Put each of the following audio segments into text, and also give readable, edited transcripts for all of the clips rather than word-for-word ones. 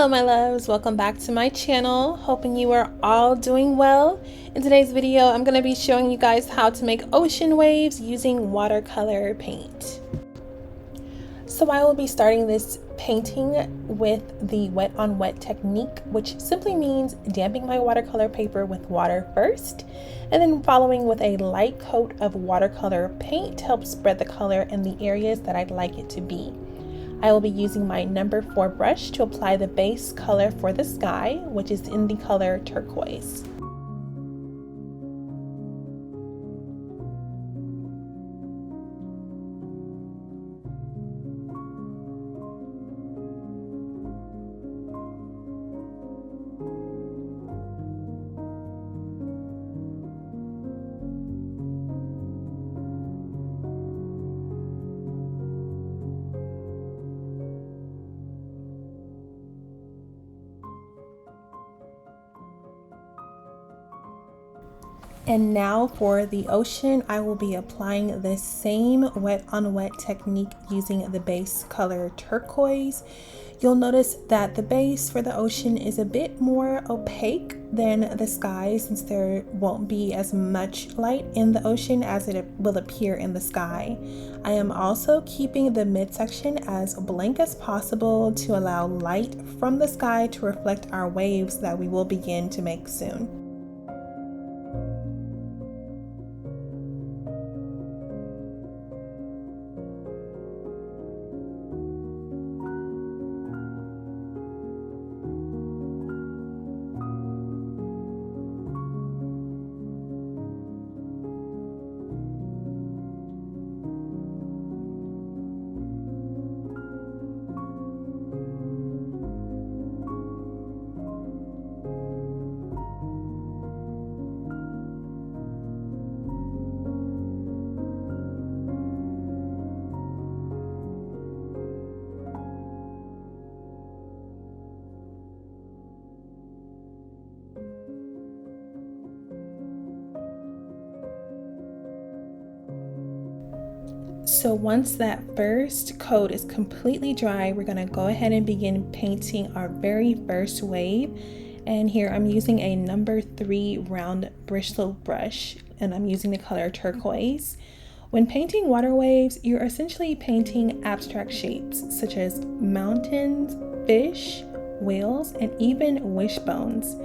Hello my loves, welcome back to my channel. Hoping you are all doing well. In today's video, I'm going to be showing you guys how to make ocean waves using watercolor paint. So I will be starting this painting with the wet on wet technique, which simply means damping my watercolor paper with water first, and then following with a light coat of watercolor paint to help spread the color in the areas that I'd like it to be. I will be using my number 4 brush to apply the base color for the sky, which is in the color turquoise. And now for the ocean, I will be applying the same wet on wet technique using the base color turquoise. You'll notice that the base for the ocean is a bit more opaque than the sky, since there won't be as much light in the ocean as it will appear in the sky. I am also keeping the midsection as blank as possible to allow light from the sky to reflect our waves that we will begin to make soon. So once that first coat is completely dry, we're going to go ahead and begin painting our very first wave. And here I'm using a number 3 round bristle brush, and I'm using the color turquoise. When painting water waves, you're essentially painting abstract shapes such as mountains, fish, whales, and even wishbones.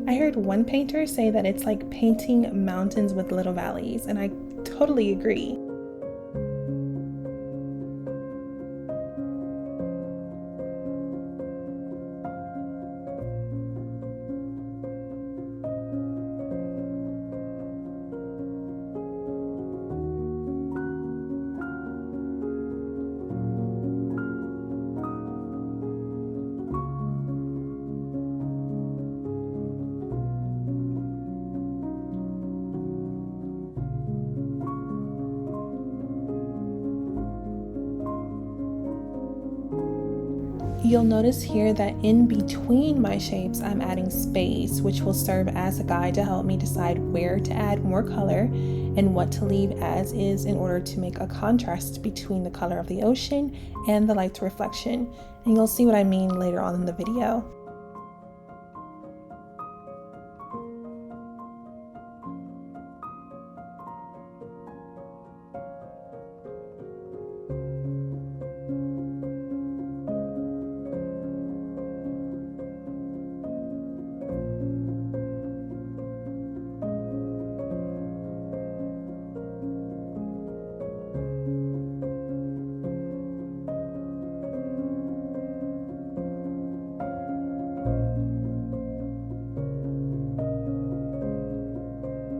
I heard one painter say that it's like painting mountains with little valleys, and I totally agree. You'll notice here that in between my shapes, I'm adding space, which will serve as a guide to help me decide where to add more color and what to leave as is in order to make a contrast between the color of the ocean and the light's reflection. And you'll see what I mean later on in the video.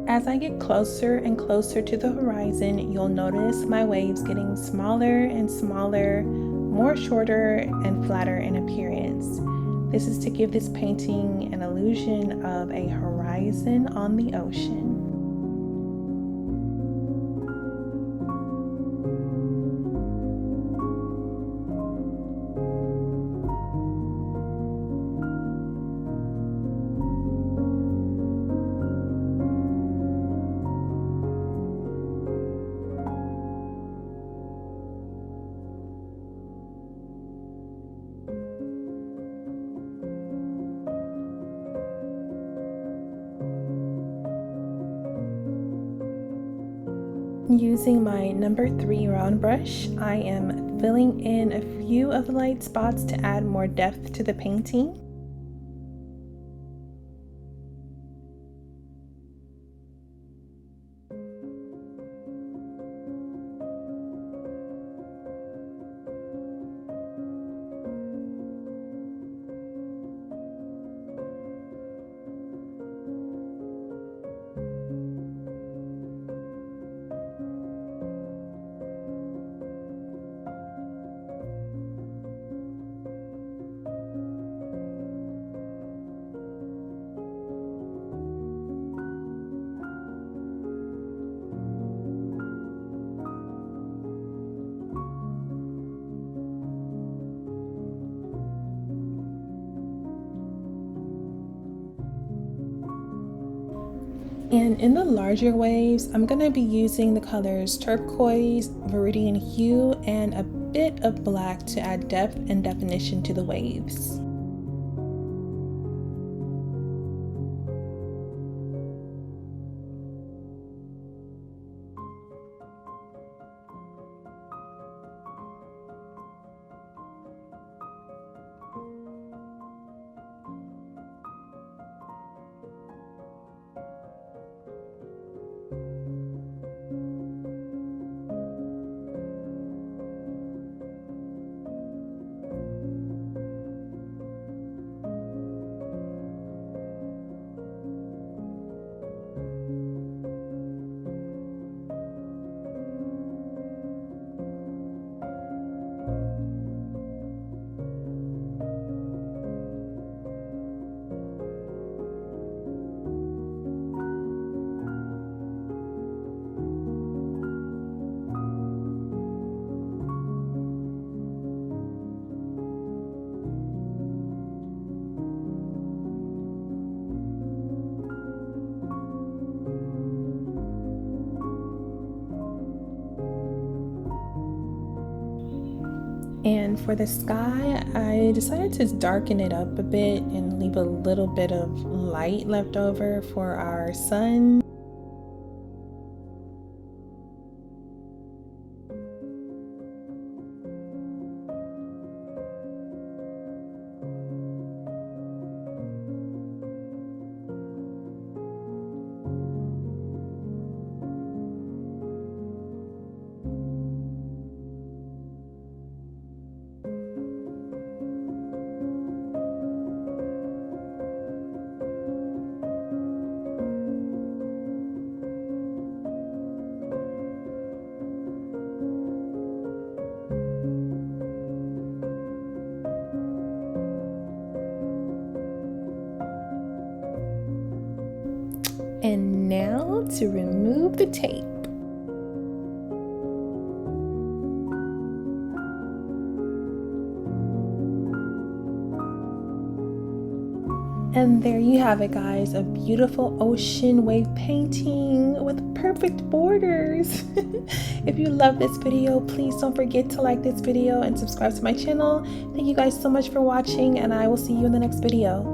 As I get closer and closer to the horizon, you'll notice my waves getting smaller and smaller, more shorter and flatter in appearance. This is to give this painting an illusion of a horizon on the ocean. Using my number 3 round brush, I am filling in a few of the light spots to add more depth to the painting. And in the larger waves, I'm going to be using the colors turquoise, viridian hue, and a bit of black to add depth and definition to the waves. And for the sky, I decided to darken it up a bit and leave a little bit of light left over for our sun. And now to remove the tape. And there you have it, guys, a beautiful ocean wave painting with perfect borders. If you love this video, please don't forget to like this video and subscribe to my channel. Thank you guys so much for watching, and I will see you in the next video.